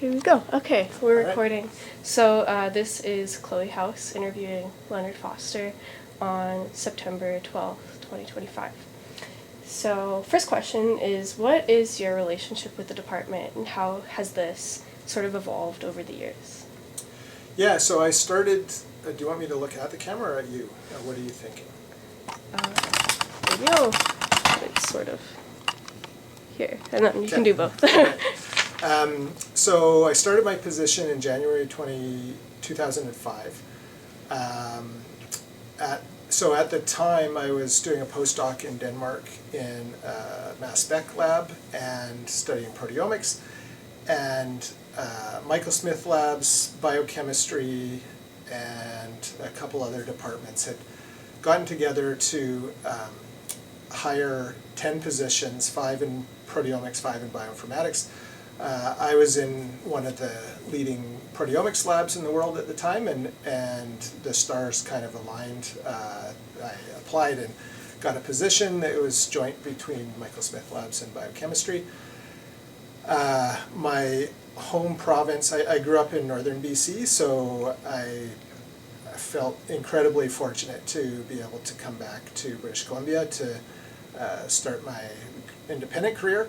Here we go. Okay, we're All right. recording. So this is Chloe House interviewing Leonard Foster on September 12th, 2025. So first question is, what is your relationship with the department and how has this sort of evolved over the years? Yeah, so I started, do you want me to look at the camera or at you? What are you thinking? Maybe I'll put it sort of here, and then you can do both. So I started my position in January 2005. So at the time I was doing a postdoc in Denmark in mass spec lab and studying proteomics, and Michael Smith Labs, biochemistry, and a couple other departments had gotten together to hire 10 positions, 5 in proteomics, 5 in bioinformatics. I was in one of the leading proteomics labs in the world at the time, and the stars kind of aligned. I applied and got a position that was joint between Michael Smith Labs and biochemistry. My home province, I grew up in northern BC, so I felt incredibly fortunate to be able to come back to British Columbia to start my independent career.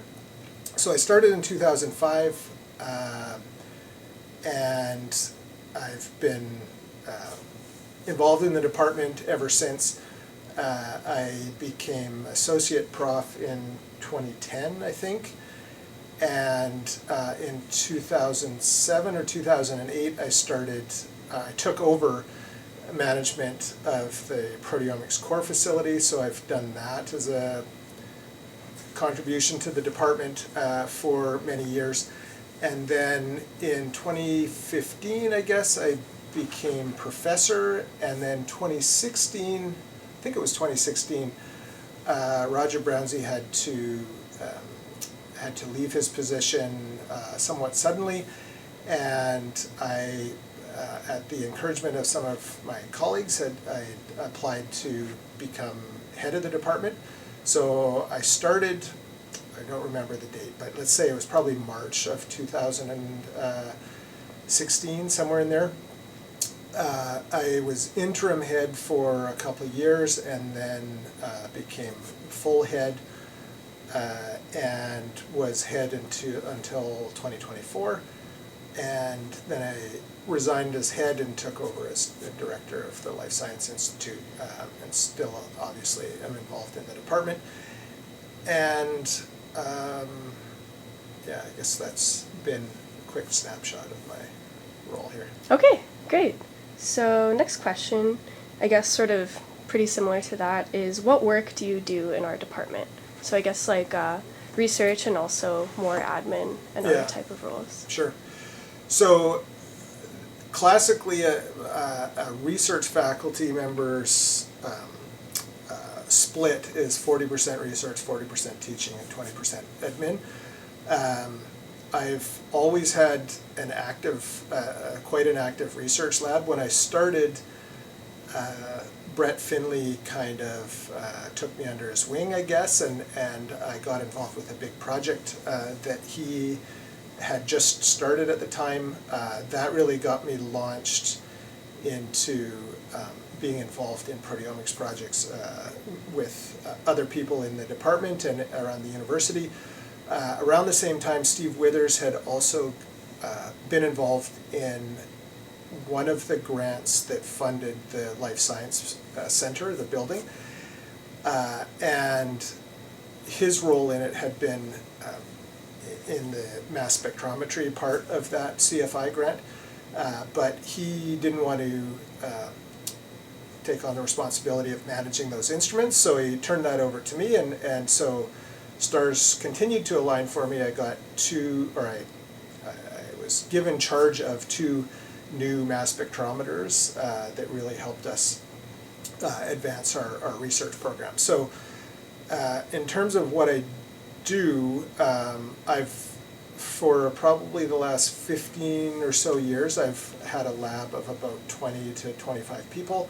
So I started in 2005, and I've been involved in the department ever since. I became associate prof in 2010, I think, and in 2007 or 2008 I took over management of the proteomics core facility, so I've done that as a contribution to the department for many years. And then in 2015, I guess, I became professor, and then 2016, I think it was 2016, Roger Brownsey had to leave his position somewhat suddenly, and I, at the encouragement of some of my colleagues, I applied to become head of the department. So I started, I don't remember the date, but let's say it was probably March of 2016, somewhere in there. I was interim head for a couple of years and then became full head and was head until 2024. And then I resigned as head and took over as the director of the Life Science Institute, and still obviously am involved in the department. And yeah, I guess that's been a quick snapshot of my role here. Okay, great. So next question, I guess sort of pretty similar to that, is what work do you do in our department? So I guess like research and also more admin and other type of roles. Sure. So classically, a research faculty member's split is 40% research, 40% teaching, and 20% admin. I've always had an active, quite an active research lab. When I started, Brett Finley kind of took me under his wing, I guess, and I got involved with a big project that he had just started at the time. That really got me launched into being involved in proteomics projects with other people in the department and around the university. Around the same time, Steve Withers had also been involved in one of the grants that funded the Life Science Center, the building, and his role in it had been in the mass spectrometry part of that CFI grant, but he didn't want to take on the responsibility of managing those instruments, so he turned that over to me, and so stars continued to align for me. I got I was given charge of 2 new mass spectrometers that really helped us advance our research program. So in terms of what I do, for probably the last 15 or so years, I've had a lab of about 20 to 25 people.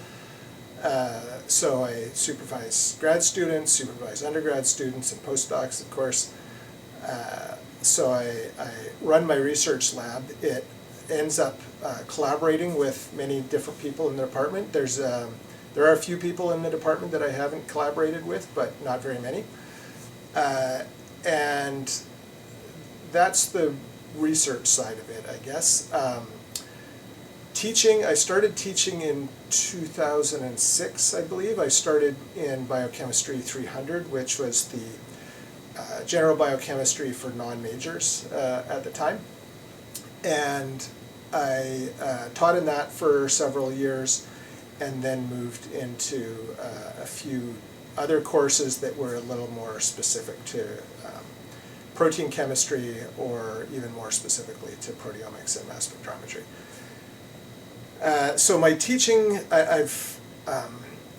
So I supervise grad students, supervise undergrad students and postdocs, of course. so I run my research lab. It ends up collaborating with many different people in the department. There are a few people in the department that I haven't collaborated with, but not very many. And that's the research side of it, I guess. Teaching, I started teaching in 2006, I believe. I started in Biochemistry 300, which was the general biochemistry for non-majors at the time. And I taught in that for several years, and then moved into a few other courses that were a little more specific to protein chemistry, or even more specifically to proteomics and mass spectrometry. So my teaching,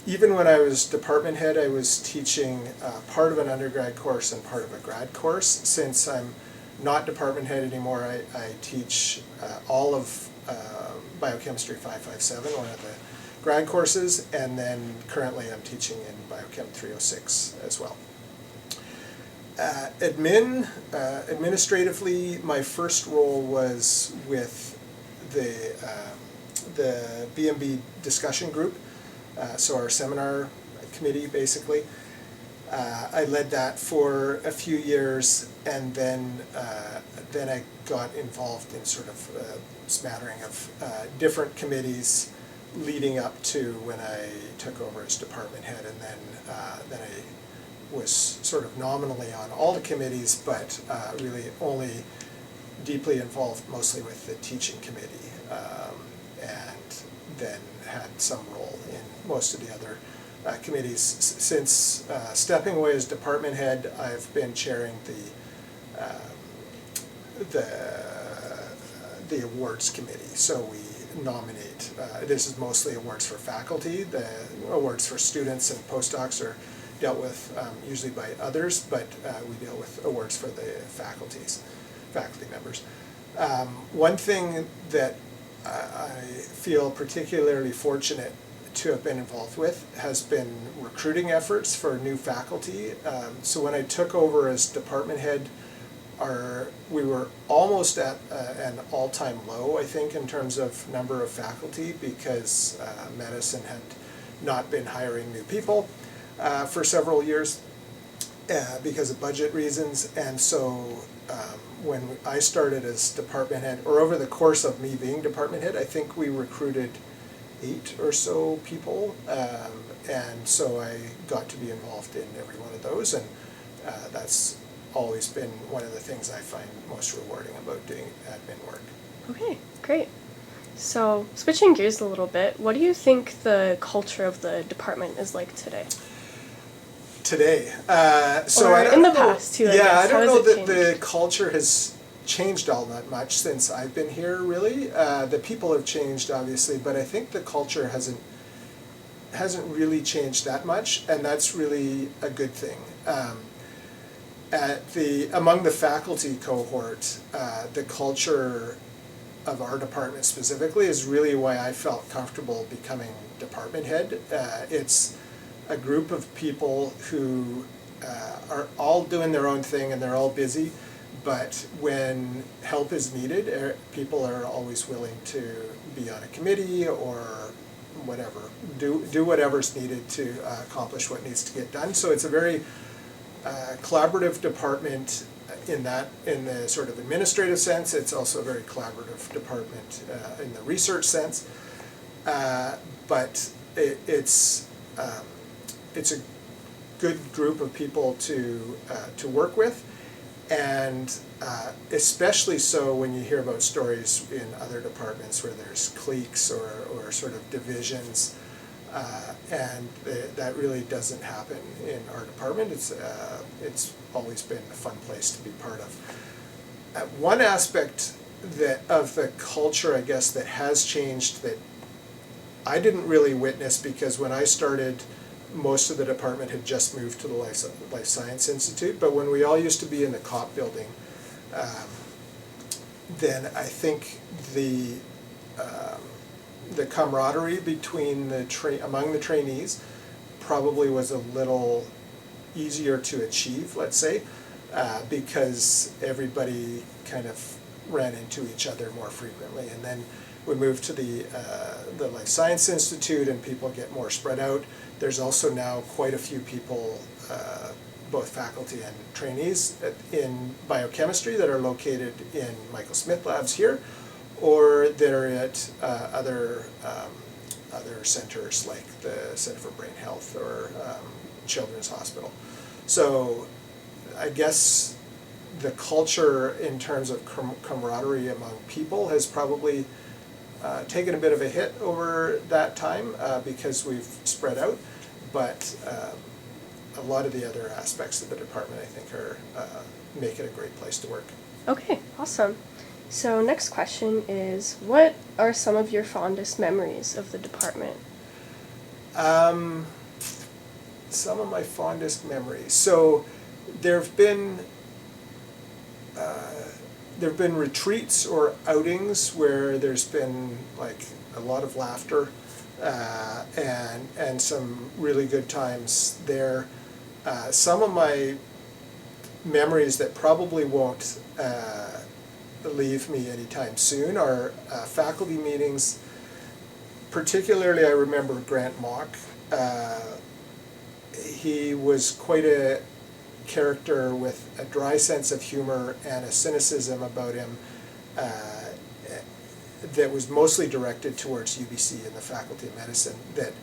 even when I was department head, I was teaching part of an undergrad course and part of a grad course. Since I'm not department head anymore, I teach all of Biochemistry 557, one of the grad courses, and then currently I'm teaching in Biochem 306 as well. Administratively, my first role was with the BMB discussion group, so our seminar committee basically. I led that for a few years, and then I got involved in sort of a smattering of different committees leading up to when I took over as department head, and then I was sort of nominally on all the committees, but really only deeply involved mostly with the teaching committee, and then had some role in most of the other committees. Since stepping away as department head, I've been chairing the awards committee. So we nominate, this is mostly awards for faculty. The awards for students and postdocs are dealt with usually by others, but we deal with awards for the faculty members. One thing that I feel particularly fortunate to have been involved with has been recruiting efforts for new faculty. So when I took over as department head, we were almost at an all-time low, I think, in terms of number of faculty, because medicine had not been hiring new people for several years because of budget reasons. And so when I started as department head, or over the course of me being department head, I think we recruited 8 or so people, and so I got to be involved in every one of those, and that's always been one of the things I find most rewarding about doing admin work. Okay, great. So switching gears a little bit, what do you think the culture of the department is like today? Today, so or I don't in the know, past too. Yeah, I don't know that changed? the culture has changed all that much since I've been here. Really, the people have changed obviously, but I think the culture hasn't really changed that much, and that's really a good thing. Among the faculty cohort, the culture of our department specifically is really why I felt comfortable becoming department head. It's a group of people who are all doing their own thing, and they're all busy, but when help is needed, people are always willing to be on a committee or whatever, do whatever's needed to accomplish what needs to get done. So it's a very collaborative department in the sort of administrative sense. It's also a very collaborative department in the research sense, but it's a good group of people to work with, and especially so when you hear about stories in other departments where there's cliques or sort of divisions, and that really doesn't happen in our department. It's always been a fun place to be part of. One aspect of the culture, I guess, that has changed that I didn't really witness, because when I started, most of the department had just moved to the Life Science Institute, but when we all used to be in the COP building, then I think the camaraderie between among the trainees probably was a little easier to achieve, let's say. because everybody kind of ran into each other more frequently. And then we moved to the Life Science Institute, and people get more spread out. There's also now quite a few people, both faculty and trainees in biochemistry, that are located in Michael Smith Labs here, or that are at other centers like the Center for Brain Health or Children's Hospital. So I guess the culture in terms of camaraderie among people has probably taken a bit of a hit over that time because we've spread out, but a lot of the other aspects of the department, I think, are make it a great place to work. Okay, awesome. So next question is, what are some of your fondest memories of the department? Some of my fondest memories. So there have been retreats or outings where there's been like a lot of laughter and some really good times there. Some of my memories that probably won't leave me anytime soon are faculty meetings. Particularly, I remember Grant Mock. He was quite a character with a dry sense of humor and a cynicism about him that was mostly directed towards UBC and the Faculty of Medicine that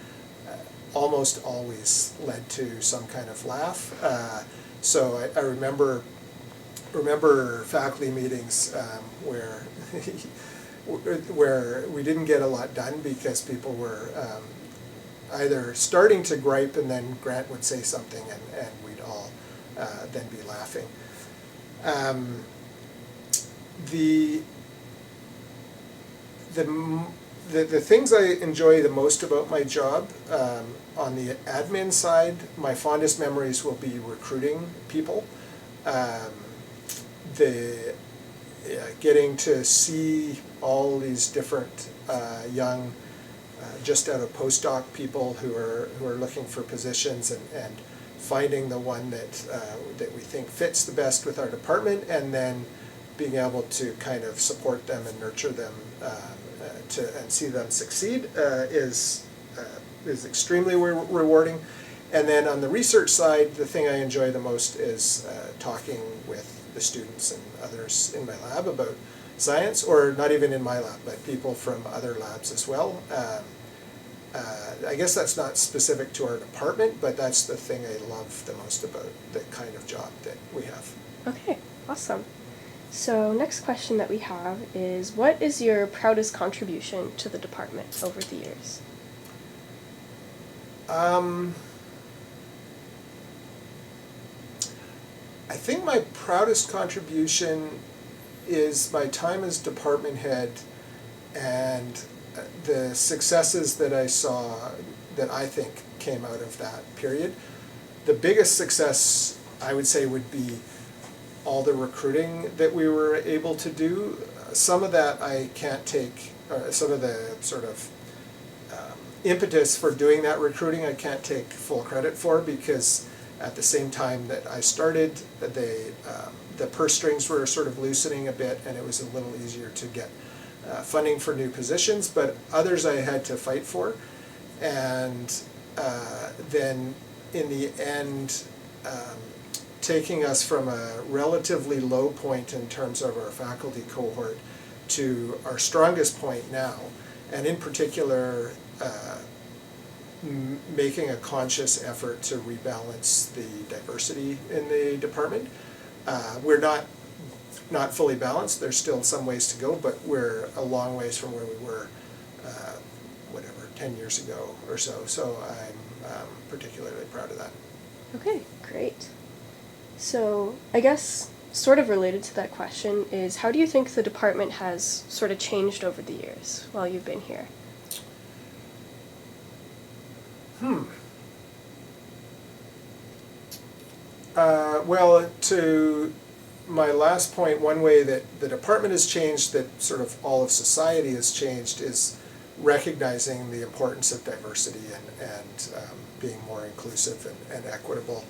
almost always led to some kind of laugh. So I remember faculty meetings where where we didn't get a lot done because people were either starting to gripe, and then Grant would say something and we'd all then be laughing. The things I enjoy the most about my job, on the admin side, my fondest memories will be recruiting people. Getting to see all these different young, just out of postdoc people who are looking for positions, and finding the one that we think fits the best with our department, and then being able to kind of support them and nurture them and see them succeed is extremely rewarding. And then on the research side, the thing I enjoy the most is talking with the students and others in my lab about science, or not even in my lab, but people from other labs as well. I guess that's not specific to our department, but that's the thing I love the most about the kind of job that we have. Okay, awesome. So next question that we have is, what is your proudest contribution to the department over the years? I think my proudest contribution is my time as department head and the successes that I saw that I think came out of that period. The biggest success, I would say, would be all the recruiting that we were able to do. Some of that I can't take, some of the sort of impetus for doing that recruiting I can't take full credit for, because at the same time that I started, the purse strings were sort of loosening a bit, and it was a little easier to get funding for new positions, but others I had to fight for. And then in the end, taking us from a relatively low point in terms of our faculty cohort to our strongest point now, and in particular making a conscious effort to rebalance the diversity in the department. We're not fully balanced. There's still some ways to go, but we're a long ways from where we were 10 years ago or so. So I'm particularly proud of that. Okay, great. So I guess sort of related to that question is, how do you think the department has sort of changed over the years while you've been here? Well, to my last point, one way that the department has changed, that sort of all of society has changed, is recognizing the importance of diversity and being more inclusive and equitable.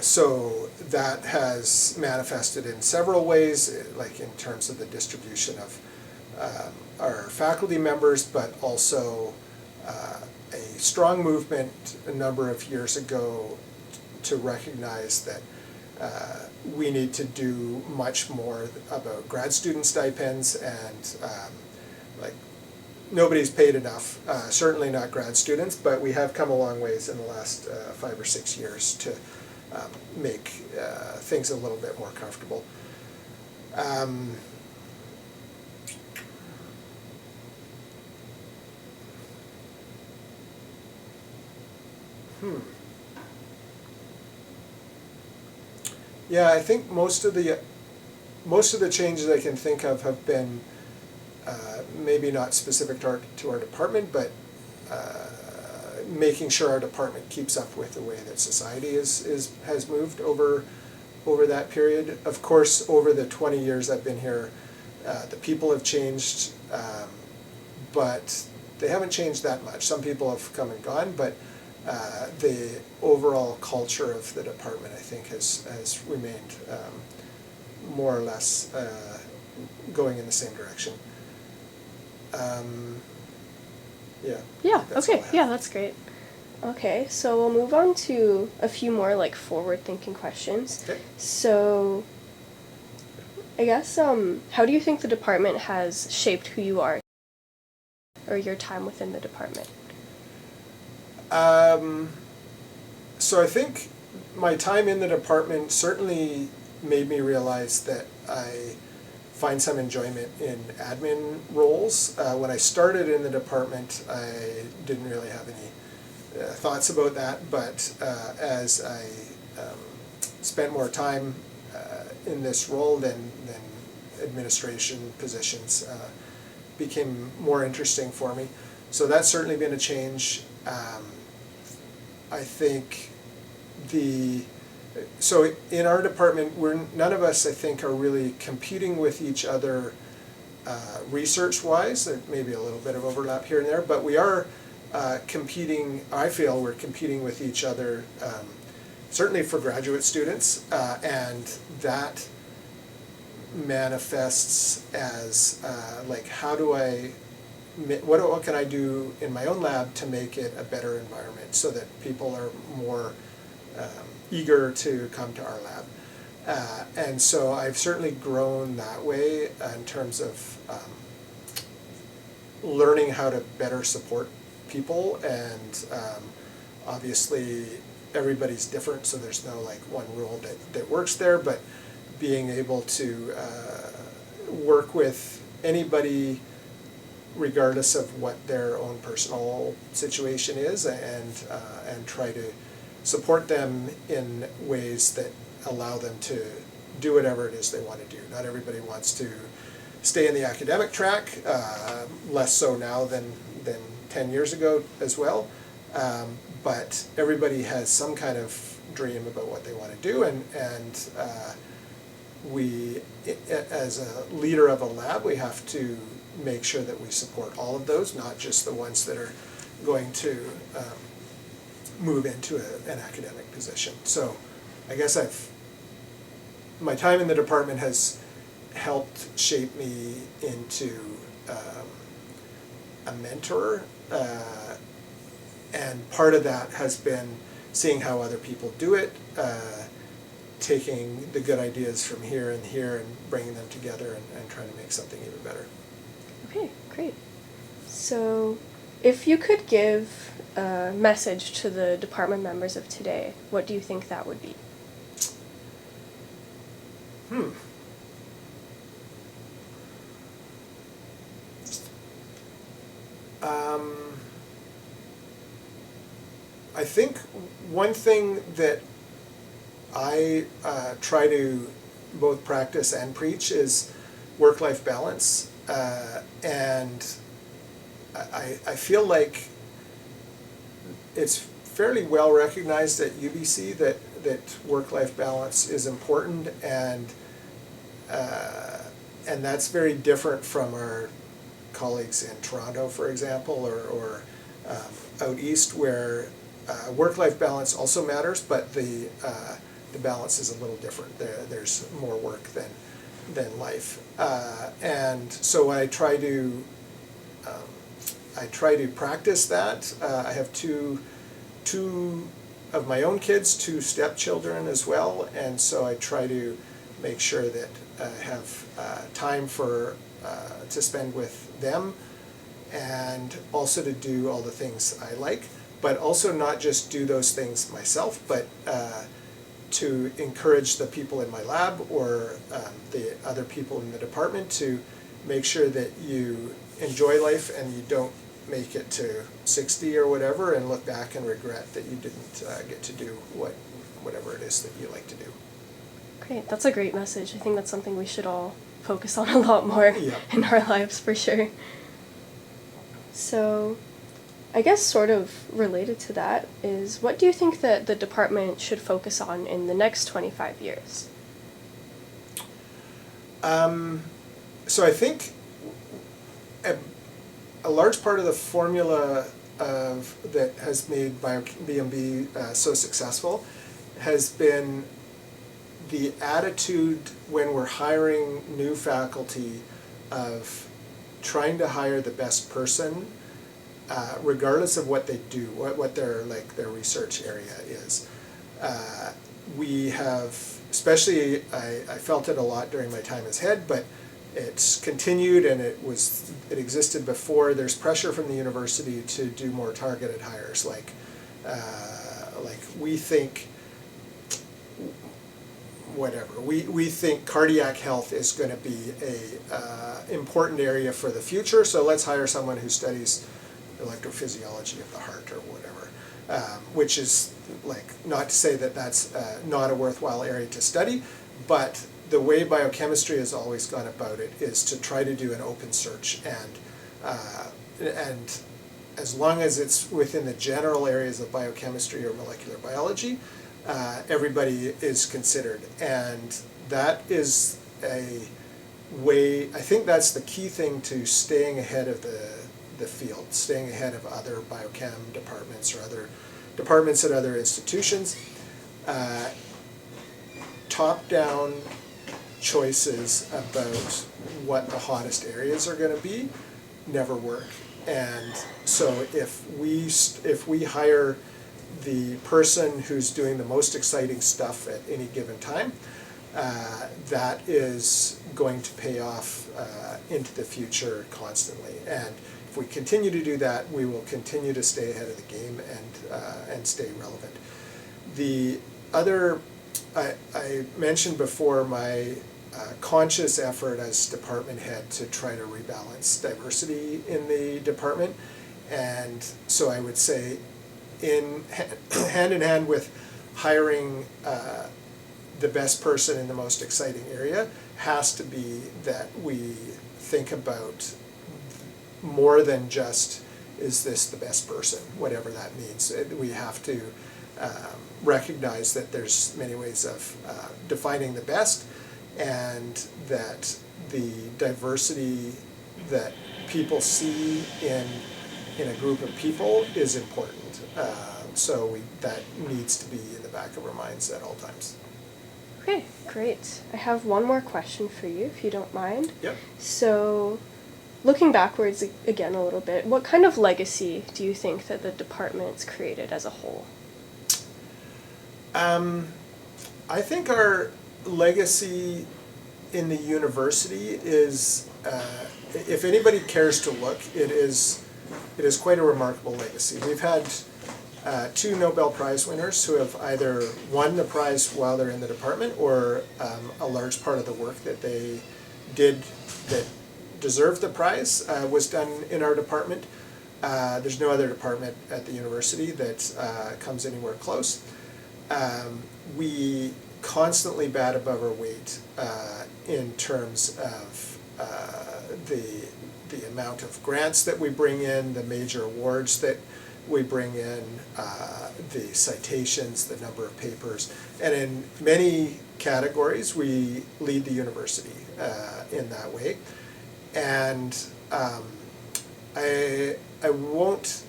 So that has manifested in several ways, like in terms of the distribution of our faculty members, but also a strong movement a number of years ago to recognize that we need to do much more about grad student stipends, and like nobody's paid enough, certainly not grad students, but we have come a long ways in the last 5 or 6 years to make things a little bit more comfortable. Yeah, I think most of the changes I can think of have been maybe not specific to our department, but making sure our department keeps up with the way that society has moved over that period. Of course, over the 20 years I've been here, the people have changed, but they haven't changed that much. Some people have come and gone, but the overall culture of the department, I think, has remained more or less going in the same direction. Yeah. Yeah, okay, yeah, that's great. Okay, so we'll move on to a few more like forward-thinking questions. Okay. So, I guess, how do you think the department has shaped who you are, or your time within the department? So I think my time in the department certainly made me realize that I find some enjoyment in admin roles. When I started in the department, I didn't really have any thoughts about that, but as I spent more time in this role, then administration positions became more interesting for me. So that's certainly been a change. I think so in our department, none of us, I think, are really competing with each other research-wise. There may be a little bit of overlap here and there, but we are competing, I feel we're competing with each other, certainly for graduate students, and that manifests as like, what can I do in my own lab to make it a better environment so that people are more eager to come to our lab. And so I've certainly grown that way in terms of learning how to better support people, and obviously everybody's different, so there's no like one rule that works there, but being able to work with anybody regardless of what their own personal situation is, and try to support them in ways that allow them to do whatever it is they want to do. Not everybody wants to stay in the academic track, less so now than 10 years ago as well, but everybody has some kind of dream about what they want to do, and we, as a leader of a lab, we have to make sure that we support all of those, not just the ones that are going to move into an academic position. So I guess my time in the department has helped shape me into a mentor, and part of that has been seeing how other people do it, taking the good ideas from here and bringing them together and trying to make something even better. Okay, great. So, if you could give a message to the department members of today, what do you think that would be? I think one thing that I try to both practice and preach is work-life balance, and I feel like it's fairly well recognized at UBC that work-life balance is important, and that's very different from our colleagues in Toronto, for example, or out east, where work-life balance also matters, but the balance is a little different. There's more work than life, and so I try to practice that. I have two of my own kids, two stepchildren as well, and so I try to make sure that I have time to spend with them, and also to do all the things I like, but also not just do those things myself, but to encourage the people in my lab or the other people in the department to make sure that you enjoy life and you don't make it to 60 or whatever and look back and regret that you didn't get to do whatever it is that you like to do. Great, that's a great message. I think that's something we should all focus on a lot more in our lives, for sure. So, I guess sort of related to that is, what do you think that the department should focus on in the next 25 years? So I think a large part of the formula that has made BMB so successful has been the attitude when we're hiring new faculty of trying to hire the best person, regardless of what they do, what their research area is. We have, especially I felt it a lot during my time as head, but it's continued, and it existed before. There's pressure from the university to do more targeted hires, like we think whatever. We think cardiac health is going to be a important area for the future, so let's hire someone who studies electrophysiology of the heart or whatever, which is not to say that that's not a worthwhile area to study, but the way biochemistry has always gone about it is to try to do an open search, and as long as it's within the general areas of biochemistry or molecular biology, everybody is considered, and that is a way. I think that's the key thing to staying ahead of the field, staying ahead of other biochem departments or other departments at other institutions. Top-down choices about what the hottest areas are going to be never work, and so if we hire the person who's doing the most exciting stuff at any given time, that is going to pay off into the future constantly. And if we continue to do that, we will continue to stay ahead of the game and stay relevant. The other, I mentioned before my conscious effort as department head to try to rebalance diversity in the department, and so I would say hand in hand with hiring the best person in the most exciting area has to be that we think about more than just, is this the best person, whatever that means. We have to recognize that there's many ways of defining the best, and that the diversity that people see in a group of people is important. So that needs to be in the back of our minds at all times. Okay, great. I have one more question for you, if you don't mind. Yep. So, looking backwards again a little bit, what kind of legacy do you think that the department's created as a whole? I think our legacy in the university is, if anybody cares to look, it is quite a remarkable legacy. We've had 2 Nobel Prize winners who have either won the prize while they're in the department, or a large part of the work that they did that deserved the prize was done in our department. There's no other department at the university that comes anywhere close. We constantly bat above our weight in terms of the amount of grants that we bring in, the major awards that we bring in, the citations, the number of papers, and in many categories we lead the university in that way. And I won't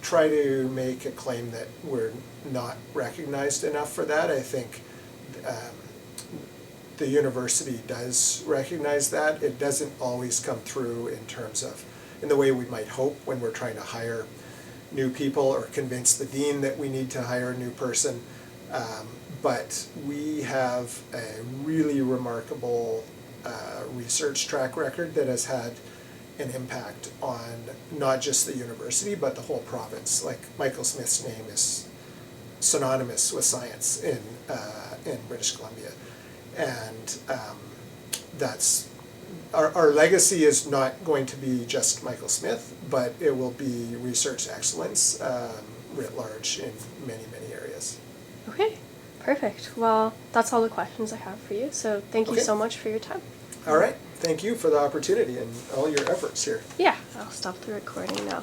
try to make a claim that we're not recognized enough for that. I think the university does recognize that. It doesn't always come through in the way we might hope when we're trying to hire new people or convince the dean that we need to hire a new person. But we have a really remarkable research track record that has had an impact on not just the university but the whole province. Like Michael Smith's name is synonymous with science in British Columbia, and that's our legacy is not going to be just Michael Smith, but it will be research excellence writ large in many areas. Okay, perfect. Well, that's all the questions I have for you. So thank you Okay. so much for your time. All right, thank you for the opportunity and all your efforts here. Yeah, I'll stop the recording now.